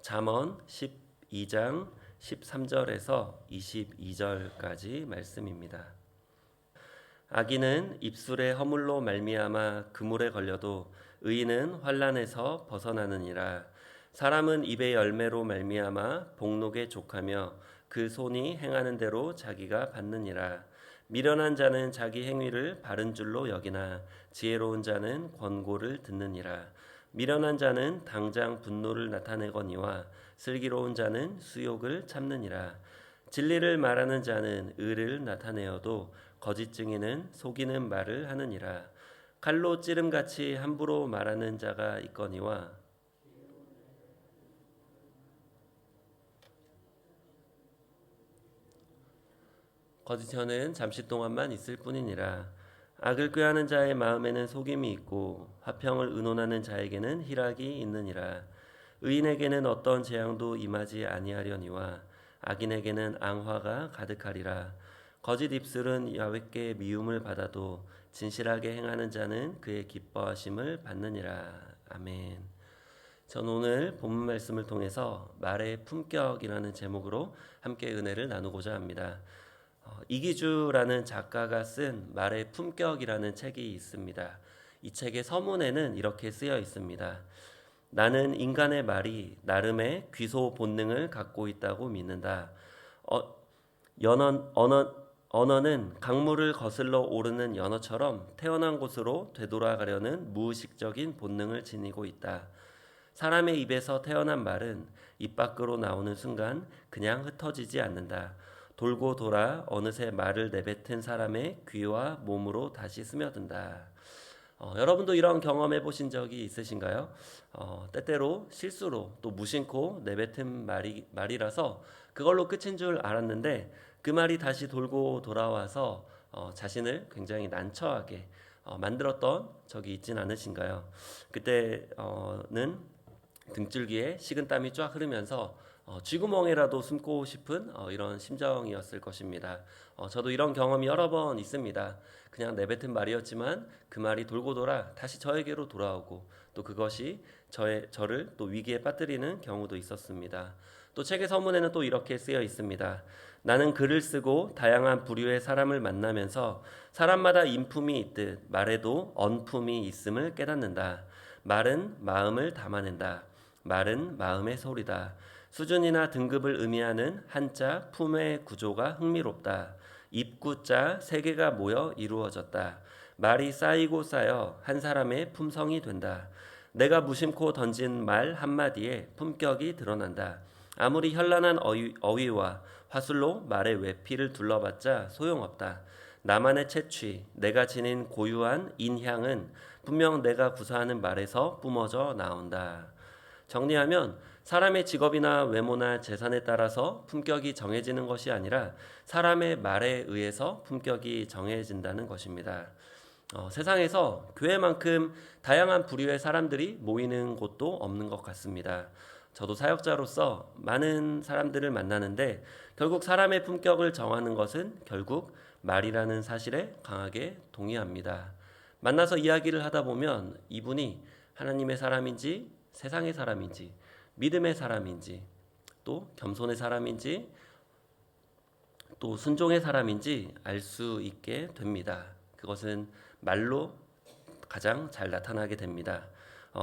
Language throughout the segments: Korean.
잠언 12장 13절에서 22절까지 말씀입니다. 악인은 입술의 허물로 말미암아 그물에 걸려도 의인은 환난에서 벗어나느니라. 사람은 입의 열매로 말미암아 복록에 족하며 그 손이 행하는 대로 자기가 받느니라. 미련한 자는 자기 행위를 바른 줄로 여기나 지혜로운 자는 권고를 듣느니라. 미련한 자는 당장 분노를 나타내거니와 슬기로운 자는 수욕을 참느니라. 진리를 말하는 자는 의를 나타내어도 거짓 증인은 속이는 말을 하느니라. 칼로 찌름같이 함부로 말하는 자가 있거니와 거짓 혀는 잠시 동안만 있을 뿐이니라. 악을 꾀하는 자의 마음에는 속임이 있고 화평을 의논하는 자에게는 희락이 있느니라. 의인에게는 어떤 재앙도 임하지 아니하려니와 악인에게는 앙화가 가득하리라. 거짓 입술은 야훼께 미움을 받아도 진실하게 행하는 자는 그의 기뻐하심을 받느니라. 아멘. 전 오늘 본문 말씀을 통해서 말의 품격이라는 제목으로 함께 은혜를 나누고자 합니다. 이기주라는 작가가 쓴 말의 품격이라는 책이 있습니다. 이 책의 서문에는 이렇게 쓰여 있습니다. 나는 인간의 말이 나름의 귀소 본능을 갖고 있다고 믿는다. 언어는 강물을 거슬러 오르는 연어처럼 태어난 곳으로 되돌아가려는 무의식적인 본능을 지니고 있다. 사람의 입에서 태어난 말은 입 밖으로 나오는 순간 그냥 흩어지지 않는다. 돌고 돌아 어느새 말을 내뱉은 사람의 귀와 몸으로 다시 스며든다. 여러분도 이런 경험해 보신 적이 있으신가요? 때때로 실수로 또 무심코 내뱉은 말이라서 그걸로 끝인 줄 알았는데 그 말이 다시 돌고 돌아와서 자신을 굉장히 난처하게 만들었던 적이 있진 않으신가요? 그때는 등줄기에 식은땀이 쫙 흐르면서 쥐구멍에라도 숨고 싶은 이런 심정이었을 것입니다. 저도 이런 경험이 여러 번 있습니다. 그냥 내뱉은 말이었지만 그 말이 돌고 돌아 다시 저에게로 돌아오고 또 그것이 저를 또 위기에 빠뜨리는 경우도 있었습니다. 또 책의 서문에는 또 이렇게 쓰여 있습니다. 나는 글을 쓰고 다양한 부류의 사람을 만나면서 사람마다 인품이 있듯 말에도 언품이 있음을 깨닫는다. 말은 마음을 담아낸다. 말은 마음의 소리다. 수준이나 등급을 의미하는 한자 품의 구조가 흥미롭다. 입구자 세 개가 모여 이루어졌다. 말이 쌓이고 쌓여 한 사람의 품성이 된다. 내가 무심코 던진 말 한마디에 품격이 드러난다. 아무리 현란한 어휘와 화술로 말의 외피를 둘러봤자 소용없다. 나만의 채취, 내가 지닌 고유한 인향은 분명 내가 구사하는 말에서 뿜어져 나온다. 정리하면 사람의 직업이나 외모나 재산에 따라서 품격이 정해지는 것이 아니라 사람의 말에 의해서 품격이 정해진다는 것입니다. 세상에서 교회만큼 다양한 부류의 사람들이 모이는 곳도 없는 것 같습니다. 저도 사역자로서 많은 사람들을 만나는데 결국 사람의 품격을 정하는 것은 결국 말이라는 사실에 강하게 동의합니다. 만나서 이야기를 하다 보면 이분이 하나님의 사람인지 세상의 사람인지 믿음의 사람인지 또 겸손의 사람인지 또 순종의 사람인지 알 수 있게 됩니다. 그것은 말로 가장 잘 나타나게 됩니다.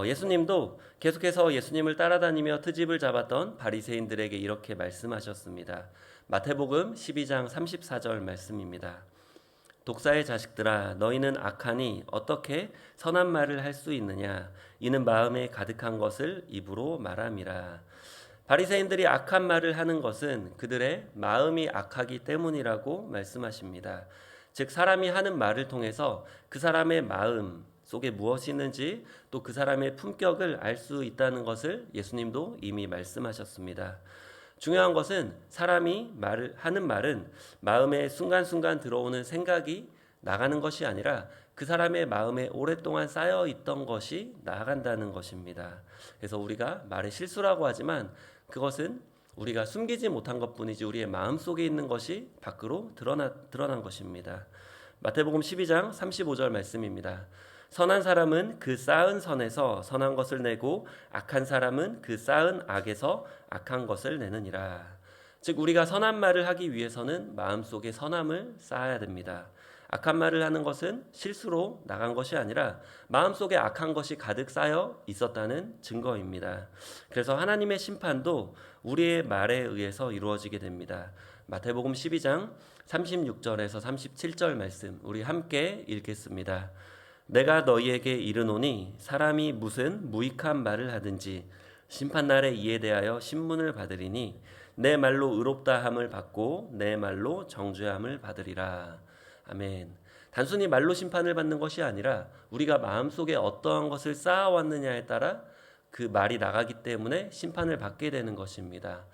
예수님도 계속해서 예수님을 따라다니며 트집을 잡았던 바리새인들에게 이렇게 말씀하셨습니다. 마태복음 12장 34절 말씀입니다. 독사의 자식들아 너희는 악하니 어떻게 선한 말을 할 수 있느냐 이는 마음에 가득한 것을 입으로 말함이라. 바리새인들이 악한 말을 하는 것은 그들의 마음이 악하기 때문이라고 말씀하십니다. 즉 사람이 하는 말을 통해서 그 사람의 마음 속에 무엇이 있는지 또 그 사람의 품격을 알 수 있다는 것을 예수님도 이미 말씀하셨습니다. 중요한 것은 사람이 하는 말은 마음에 순간순간 들어오는 생각이 나가는 것이 아니라 그 사람의 마음에 오랫동안 쌓여 있던 것이 나간다는 것입니다. 그래서 우리가 말의 실수라고 하지만 그것은 우리가 숨기지 못한 것뿐이지 우리의 마음속에 있는 것이 밖으로 드러난 것입니다. 마태복음 12장 35절 말씀입니다. 선한 사람은 그 쌓은 선에서 선한 것을 내고 악한 사람은 그 쌓은 악에서 악한 것을 내느니라. 즉 우리가 선한 말을 하기 위해서는 마음속에 선함을 쌓아야 됩니다. 악한 말을 하는 것은 실수로 나간 것이 아니라 마음속에 악한 것이 가득 쌓여 있었다는 증거입니다. 그래서 하나님의 심판도 우리의 말에 의해서 이루어지게 됩니다. 마태복음 12장 36절에서 37절 말씀 우리 함께 읽겠습니다. 내가 너희에게 이르노니 사람이 무슨 무익한 말을 하든지 심판날에 이에 대하여 신문을 받으리니 내 말로 의롭다함을 받고 내 말로 정죄함을 받으리라. 아멘. 단순히 말로 심판을 받는 것이 아니라 우리가 마음속에 어떠한 것을 쌓아왔느냐에 따라 그 말이 나가기 때문에 심판을 받게 되는 것입니다.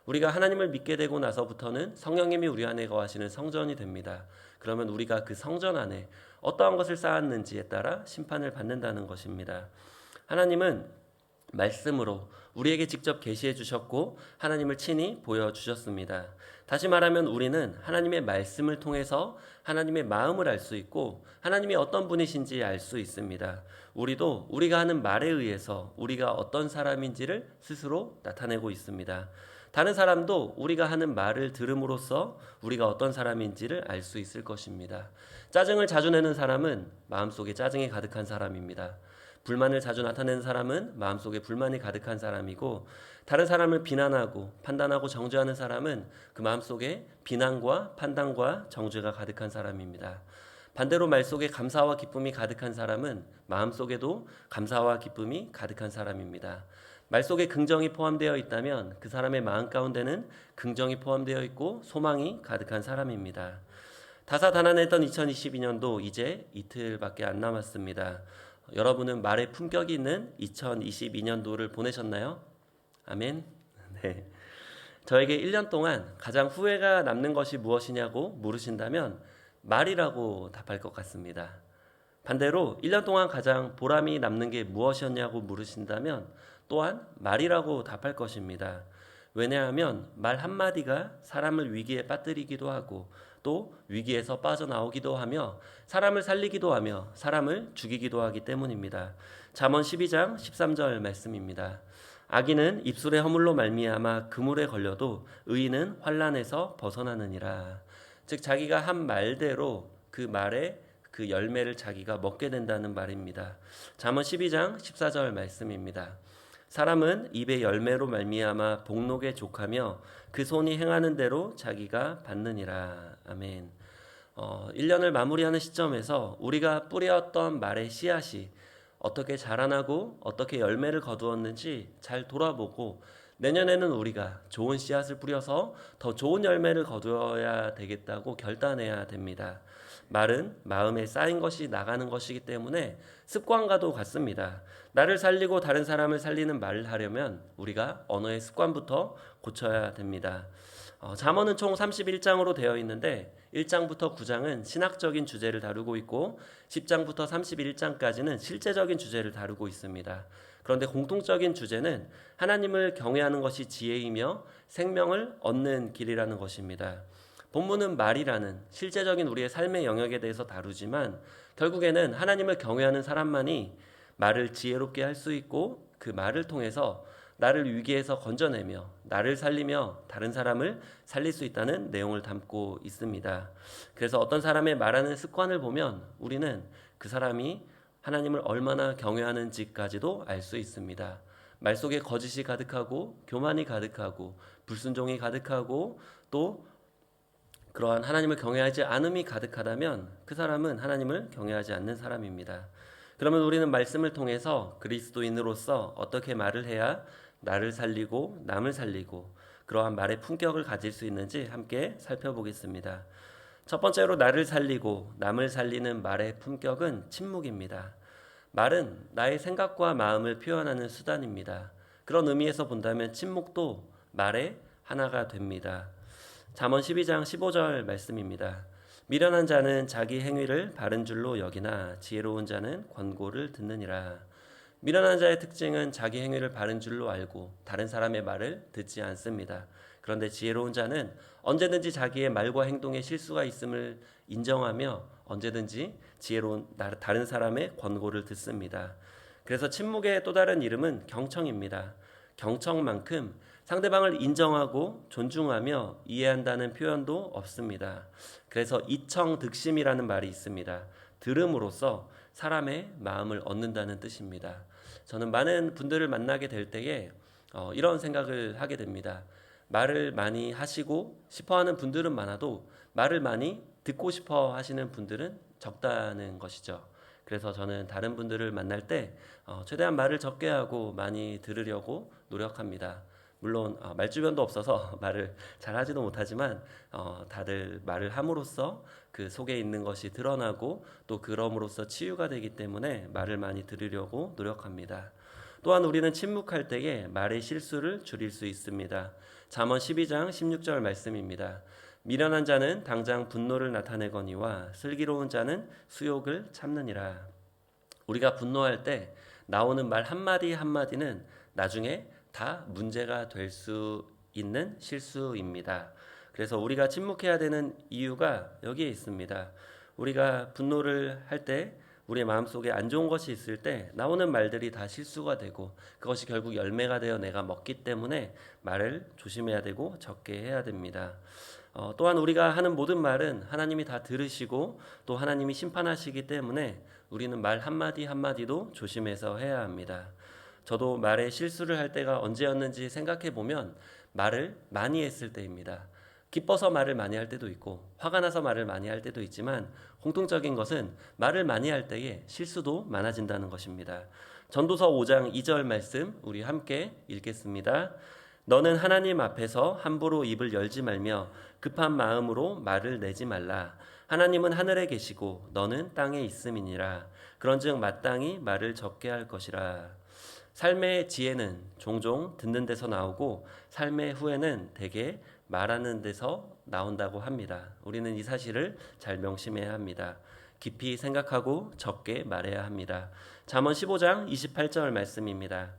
우리가 하나님을 믿게 되고 나서부터는 성령님이 우리 안에 거하시는 성전이 됩니다. 그러면 우리가 그 성전 안에 어떠한 것을 쌓았는지에 따라 심판을 받는다는 것입니다. 하나님은 말씀으로 우리에게 직접 계시해 주셨고 하나님을 친히 보여주셨습니다. 다시 말하면 우리는 하나님의 말씀을 통해서 하나님의 마음을 알 수 있고 하나님이 어떤 분이신지 알 수 있습니다. 우리도 우리가 하는 말에 의해서 우리가 어떤 사람인지를 스스로 나타내고 있습니다. 다른 사람도 우리가 하는 말을 들음으로써 우리가 어떤 사람인지를 알 수 있을 것입니다. 짜증을 자주 내는 사람은 마음속에 짜증이 가득한 사람입니다. 불만을 자주 나타내는 사람은 마음속에 불만이 가득한 사람이고 다른 사람을 비난하고 판단하고 정죄하는 사람은 그 마음속에 비난과 판단과 정죄가 가득한 사람입니다. 반대로 말 속에 감사와 기쁨이 가득한 사람은 마음속에도 감사와 기쁨이 가득한 사람입니다. 말 속에 긍정이 포함되어 있다면 그 사람의 마음 가운데는 긍정이 포함되어 있고 소망이 가득한 사람입니다. 다사다난했던 2022년도 이제 이틀밖에 안 남았습니다. 여러분은 말의 품격이 있는 2022년도를 보내셨나요? 아멘. 네. 저에게 1년 동안 가장 후회가 남는 것이 무엇이냐고 물으신다면 말이라고 답할 것 같습니다. 반대로 1년 동안 가장 보람이 남는 게 무엇이었냐고 물으신다면 또한 말이라고 답할 것입니다. 왜냐하면 말 한마디가 사람을 위기에 빠뜨리기도 하고 또 위기에서 빠져나오기도 하며 사람을 살리기도 하며 사람을 죽이기도 하기 때문입니다. 잠언 12장 13절 말씀입니다. 악인은 입술의 허물로 말미암아 그물에 걸려도 의인은 환난에서 벗어나느니라. 즉 자기가 한 말대로 그 말에 그 열매를 자기가 먹게 된다는 말입니다. 잠언 12장 14절 말씀입니다. 사람은 입의 열매로 말미암아 복록에 족하며 그 손이 행하는 대로 자기가 받느니라. 아멘. 1년을 마무리하는 시점에서 우리가 뿌렸던 말의 씨앗이 어떻게 자라나고 어떻게 열매를 거두었는지 잘 돌아보고 내년에는 우리가 좋은 씨앗을 뿌려서 더 좋은 열매를 거두어야 되겠다고 결단해야 됩니다. 말은 마음에 쌓인 것이 나가는 것이기 때문에 습관과도 같습니다. 나를 살리고 다른 사람을 살리는 말을 하려면 우리가 언어의 습관부터 고쳐야 됩니다. 잠언은 총 31장으로 되어 있는데 1장부터 9장은 신학적인 주제를 다루고 있고 10장부터 31장까지는 실제적인 주제를 다루고 있습니다. 그런데 공통적인 주제는 하나님을 경외하는 것이 지혜이며 생명을 얻는 길이라는 것입니다. 본문은 말이라는 실제적인 우리의 삶의 영역에 대해서 다루지만 결국에는 하나님을 경외하는 사람만이 말을 지혜롭게 할 수 있고 그 말을 통해서 나를 위기에서 건져내며 나를 살리며 다른 사람을 살릴 수 있다는 내용을 담고 있습니다. 그래서 어떤 사람의 말하는 습관을 보면 우리는 그 사람이 하나님을 얼마나 경외하는지까지도 알 수 있습니다. 말 속에 거짓이 가득하고 교만이 가득하고 불순종이 가득하고 또 그러한 하나님을 경외하지 않음이 가득하다면 그 사람은 하나님을 경외하지 않는 사람입니다. 그러면 우리는 말씀을 통해서 그리스도인으로서 어떻게 말을 해야 나를 살리고 남을 살리고 그러한 말의 품격을 가질 수 있는지 함께 살펴보겠습니다. 첫 번째로 나를 살리고 남을 살리는 말의 품격은 침묵입니다. 말은 나의 생각과 마음을 표현하는 수단입니다. 그런 의미에서 본다면 침묵도 말의 하나가 됩니다. 잠언 12장 15절 말씀입니다. 미련한 자는 자기 행위를 바른 줄로 여기나 지혜로운 자는 권고를 듣느니라. 미련한 자의 특징은 자기 행위를 바른 줄로 알고 다른 사람의 말을 듣지 않습니다. 그런데 지혜로운 자는 언제든지 자기의 말과 행동에 실수가 있음을 인정하며 언제든지 지혜로운 다른 사람의 권고를 듣습니다. 그래서 침묵의 또 다른 이름은 경청입니다. 경청만큼 상대방을 인정하고 존중하며 이해한다는 표현도 없습니다. 그래서 이청득심이라는 말이 있습니다. 들음으로써 사람의 마음을 얻는다는 뜻입니다. 저는 많은 분들을 만나게 될 때에 이런 생각을 하게 됩니다. 말을 많이 하시고 싶어하는 분들은 많아도 말을 많이 듣고 싶어 하시는 분들은 적다는 것이죠. 그래서 저는 다른 분들을 만날 때 최대한 말을 적게 하고 많이 들으려고 노력합니다. 물론 말주변도 없어서 말을 잘 하지도 못하지만 다들 말을 함으로써 그 속에 있는 것이 드러나고 또 그럼으로써 치유가 되기 때문에 말을 많이 들으려고 노력합니다. 또한 우리는 침묵할 때에 말의 실수를 줄일 수 있습니다. 잠언 12장 16절 말씀입니다. 미련한 자는 당장 분노를 나타내거니와 슬기로운 자는 수욕을 참느니라. 우리가 분노할 때 나오는 말 한마디 한마디는 나중에 다 문제가 될 수 있는 실수입니다. 그래서 우리가 침묵해야 되는 이유가 여기에 있습니다. 우리가 분노를 할 때 우리의 마음속에 안 좋은 것이 있을 때 나오는 말들이 다 실수가 되고 그것이 결국 열매가 되어 내가 먹기 때문에 말을 조심해야 되고 적게 해야 됩니다. 또한 우리가 하는 모든 말은 하나님이 다 들으시고 또 하나님이 심판하시기 때문에 우리는 말 한마디 한마디도 조심해서 해야 합니다. 저도 말에 실수를 할 때가 언제였는지 생각해 보면 말을 많이 했을 때입니다. 기뻐서 말을 많이 할 때도 있고 화가 나서 말을 많이 할 때도 있지만 공통적인 것은 말을 많이 할 때에 실수도 많아진다는 것입니다. 전도서 5장 2절 말씀 우리 함께 읽겠습니다. 너는 하나님 앞에서 함부로 입을 열지 말며 급한 마음으로 말을 내지 말라. 하나님은 하늘에 계시고 너는 땅에 있음이니라. 그런즉 마땅히 말을 적게 할 것이라. 삶의 지혜는 종종 듣는 데서 나오고 삶의 후회는 대개 말하는 데서 나온다고 합니다. 우리는 이 사실을 잘 명심해야 합니다. 깊이 생각하고 적게 말해야 합니다. 잠언 15장 28절 말씀입니다.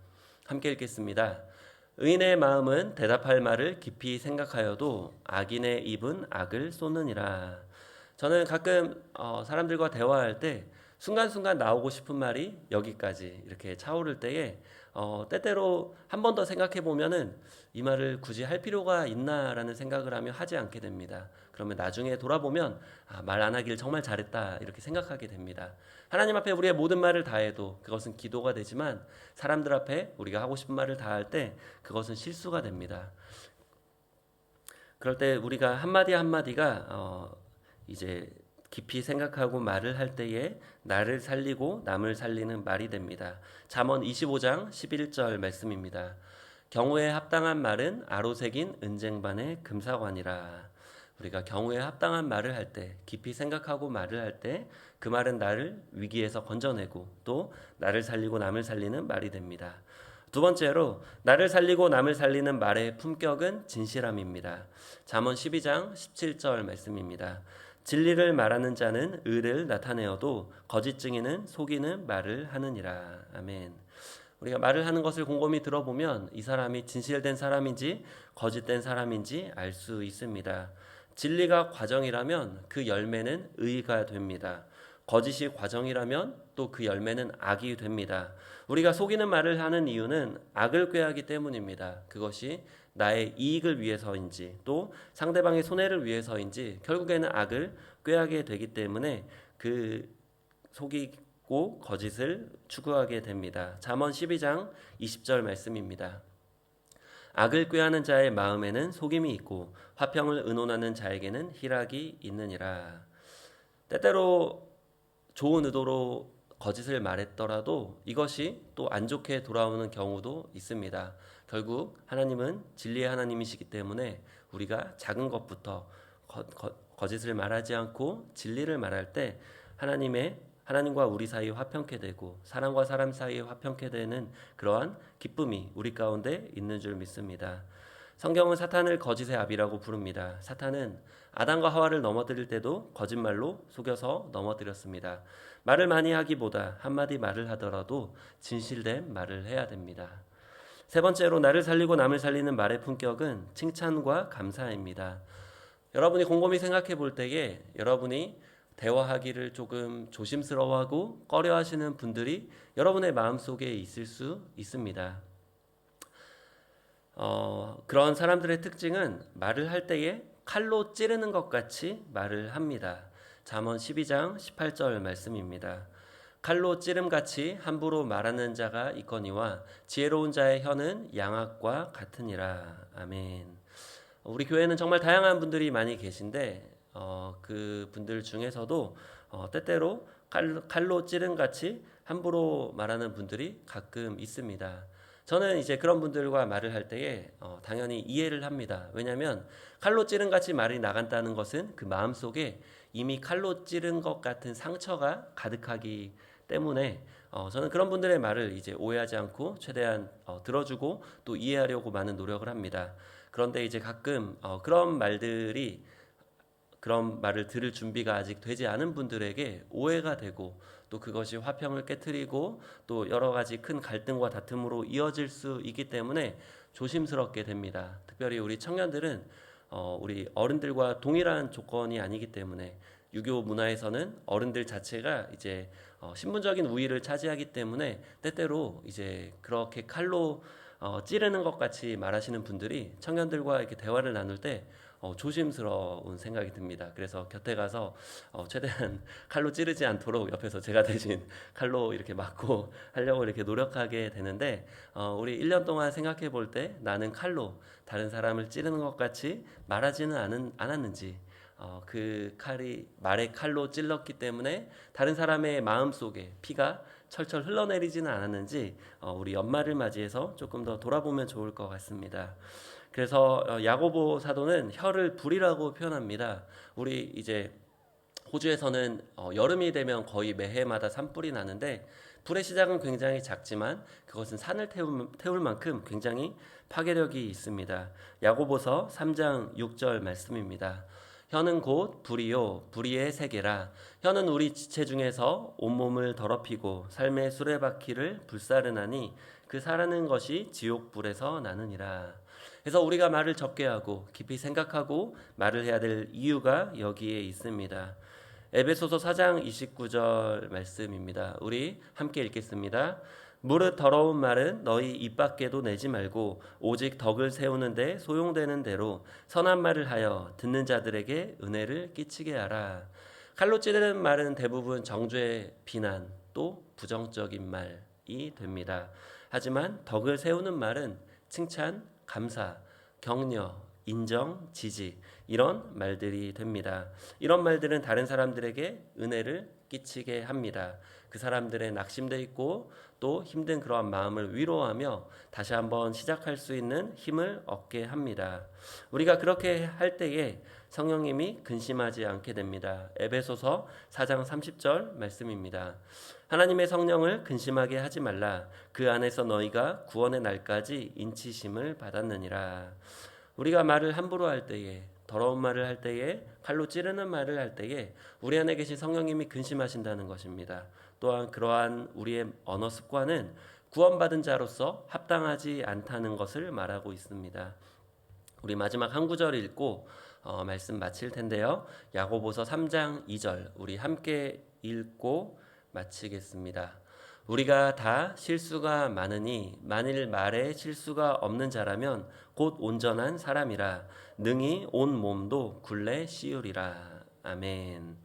함께 읽겠습니다. 의인의 마음은 대답할 말을 깊이 생각하여도 악인의 입은 악을 쏟느니라. 저는 가끔 사람들과 대화할 때 순간순간 나오고 싶은 말이 여기까지 이렇게 차오를 때에 때때로 한 번 더 생각해 보면은 이 말을 굳이 할 필요가 있나라는 생각을 하며 하지 않게 됩니다. 그러면 나중에 돌아보면 말 안 하길 정말 잘했다 이렇게 생각하게 됩니다. 하나님 앞에 우리의 모든 말을 다해도 그것은 기도가 되지만 사람들 앞에 우리가 하고 싶은 말을 다할 때 그것은 실수가 됩니다. 그럴 때 우리가 한마디 한마디가 이제 깊이 생각하고 말을 할 때에 나를 살리고 남을 살리는 말이 됩니다. 잠언 25장 11절 말씀입니다. 경우에 합당한 말은 아로새긴 은쟁반의 금사관이라. 우리가 경우에 합당한 말을 할 때, 깊이 생각하고 말을 할 때 그 말은 나를 위기에서 건져내고 또 나를 살리고 남을 살리는 말이 됩니다. 두 번째로 나를 살리고 남을 살리는 말의 품격은 진실함입니다. 잠언 12장 17절 말씀입니다. 진리를 말하는 자는 의를 나타내어도 거짓 증인은 속이는 말을 하느니라. 아멘. 우리가 말을 하는 것을 곰곰이 들어보면 이 사람이 진실된 사람인지 거짓된 사람인지 알 수 있습니다. 진리가 과정이라면 그 열매는 의가 됩니다. 거짓이 과정이라면 또 그 열매는 악이 됩니다. 우리가 속이는 말을 하는 이유는 악을 꾀하기 때문입니다. 그것이 나의 이익을 위해서인지 또 상대방의 손해를 위해서인지 결국에는 악을 꾀하게 되기 때문에 그 속이고 거짓을 추구하게 됩니다. 잠언 12장 20절 말씀입니다. 악을 꾀하는 자의 마음에는 속임이 있고 화평을 의논하는 자에게는 희락이 있느니라. 때때로 좋은 의도로 거짓을 말했더라도 이것이 또 안 좋게 돌아오는 경우도 있습니다. 결국 하나님은 진리의 하나님이시기 때문에 우리가 작은 것부터 거짓을 말하지 않고 진리를 말할 때 하나님과 우리 사이에 화평케 되고 사람과 사람 사이에 화평케 되는 그러한 기쁨이 우리 가운데 있는 줄 믿습니다. 성경은 사탄을 거짓의 아비라고 부릅니다. 사탄은 아담과 하와를 넘어뜨릴 때도 거짓말로 속여서 넘어뜨렸습니다. 말을 많이 하기보다 한마디 말을 하더라도 진실된 말을 해야 됩니다. 세 번째로 나를 살리고 남을 살리는 말의 품격은 칭찬과 감사입니다. 여러분이 곰곰이 생각해 볼 때에 여러분이 대화하기를 조금 조심스러워하고 꺼려하시는 분들이 여러분의 마음속에 있을 수 있습니다. 그런 사람들의 특징은 말을 할 때에 칼로 찌르는 것 같이 말을 합니다. 잠언 12장 18절 말씀입니다. 칼로 찌름같이 함부로 말하는 자가 있거니와 지혜로운 자의 혀는 양악과 같으니라. 아멘. 우리 교회는 정말 다양한 분들이 많이 계신데 그 분들 중에서도 때때로 칼로 찌름같이 함부로 말하는 분들이 가끔 있습니다. 저는 이제 그런 분들과 말을 할 때에 당연히 이해를 합니다. 왜냐하면 칼로 찌른같이 말이 나간다는 것은 그 마음속에 이미 칼로 찌른 것 같은 상처가 가득하기 때문에 저는 그런 분들의 말을 이제 오해하지 않고 최대한 들어주고 또 이해하려고 많은 노력을 합니다. 그런데 이제 가끔 그런 말을 들을 준비가 아직 되지 않은 분들에게 오해가 되고 또 그것이 화평을 깨트리고 또 여러 가지 큰 갈등과 다툼으로 이어질 수 있기 때문에 조심스럽게 됩니다. 특별히 우리 청년들은 우리 어른들과 동일한 조건이 아니기 때문에 유교 문화에서는 어른들 자체가 이제 신분적인 우위를 차지하기 때문에 때때로 이제 그렇게 칼로 찌르는 것 같이 말하시는 분들이 청년들과 이렇게 대화를 나눌 때 조심스러운 생각이 듭니다. 그래서 곁에 가서 최대한 칼로 찌르지 않도록 옆에서 제가 대신 칼로 이렇게 막고 하려고 이렇게 노력하게 되는데 우리 1년 동안 생각해 볼 때 나는 칼로 다른 사람을 찌르는 것 같이 말하지는 않았는지 그 칼이 말의 칼로 찔렀기 때문에 다른 사람의 마음속에 피가 철철 흘러내리지는 않았는지 우리 연말을 맞이해서 조금 더 돌아보면 좋을 것 같습니다. 그래서 야고보 사도는 혀를 불이라고 표현합니다. 우리 이제 호주에서는 여름이 되면 거의 매해마다 산불이 나는데 불의 시작은 굉장히 작지만 그것은 산을 태울 만큼 굉장히 파괴력이 있습니다. 야고보서 3장 6절 말씀입니다. 혀는 곧 불이요 불의의 세계라. 혀는 우리 지체 중에서 온몸을 더럽히고 삶의 수레바퀴를 불사르나니 그 사르는 것이 지옥불에서 나느니라. 그래서 우리가 말을 적게 하고 깊이 생각하고 말을 해야 될 이유가 여기에 있습니다. 에베소서 4장 29절 말씀입니다. 우리 함께 읽겠습니다. 무릇 더러운 말은 너희 입 밖에도 내지 말고 오직 덕을 세우는 데 소용되는 대로 선한 말을 하여 듣는 자들에게 은혜를 끼치게 하라. 칼로 찌르는 말은 대부분 정죄, 비난, 또 부정적인 말이 됩니다. 하지만 덕을 세우는 말은 칭찬, 감사, 격려, 인정, 지지 이런 말들이 됩니다. 이런 말들은 다른 사람들에게 은혜를 끼치게 합니다. 그 사람들의 낙심돼 있고 또 힘든 그러한 마음을 위로하며 다시 한번 시작할 수 있는 힘을 얻게 합니다. 우리가 그렇게 할 때에 성령님이 근심하지 않게 됩니다. 에베소서 4장 30절 말씀입니다. 하나님의 성령을 근심하게 하지 말라. 그 안에서 너희가 구원의 날까지 인치심을 받았느니라. 우리가 말을 함부로 할 때에 더러운 말을 할 때에 칼로 찌르는 말을 할 때에 우리 안에 계신 성령님이 근심하신다는 것입니다. 또한 그러한 우리의 언어 습관은 구원받은 자로서 합당하지 않다는 것을 말하고 있습니다. 우리 마지막 한 구절 읽고 말씀 마칠 텐데요. 야고보서 3장 2절 우리 함께 읽고 마치겠습니다. 우리가 다 실수가 많으니 만일 말에 실수가 없는 자라면 곧 온전한 사람이라 능히 온 몸도 굴레 씌우리라. 아멘.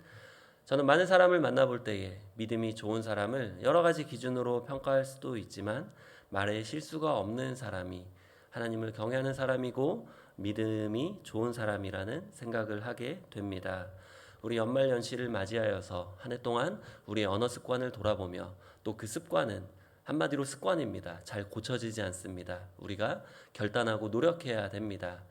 저는 많은 사람을 만나볼 때에 믿음이 좋은 사람을 여러 가지 기준으로 평가할 수도 있지만 말에 실수가 없는 사람이 하나님을 경외하는 사람이고 믿음이 좋은 사람이라는 생각을 하게 됩니다. 우리 연말연시를 맞이하여서 한 해 동안 우리의 언어 습관을 돌아보며 또 그 습관은 한마디로 습관입니다. 잘 고쳐지지 않습니다. 우리가 결단하고 노력해야 됩니다.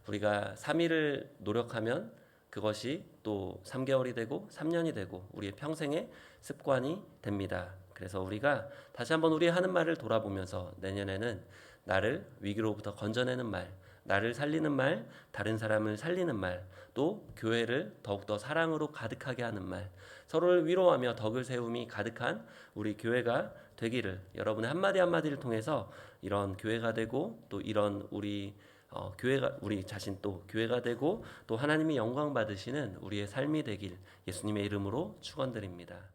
우리가 3일을 노력하면 그것이 또 3개월이 되고 3년이 되고 우리의 평생의 습관이 됩니다. 그래서 우리가 다시 한번 우리의 하는 말을 돌아보면서 내년에는 나를 위기로부터 건져내는 말, 나를 살리는 말, 다른 사람을 살리는 말, 또 교회를 더욱더 사랑으로 가득하게 하는 말, 서로를 위로하며 덕을 세움이 가득한 우리 교회가 되기를, 여러분의 한마디 한마디를 통해서 이런 교회가 되고, 또 이런 교회가, 우리 자신 또 교회가 되고, 또 하나님이 영광 받으시는 우리의 삶이 되길 예수님의 이름으로 축원드립니다.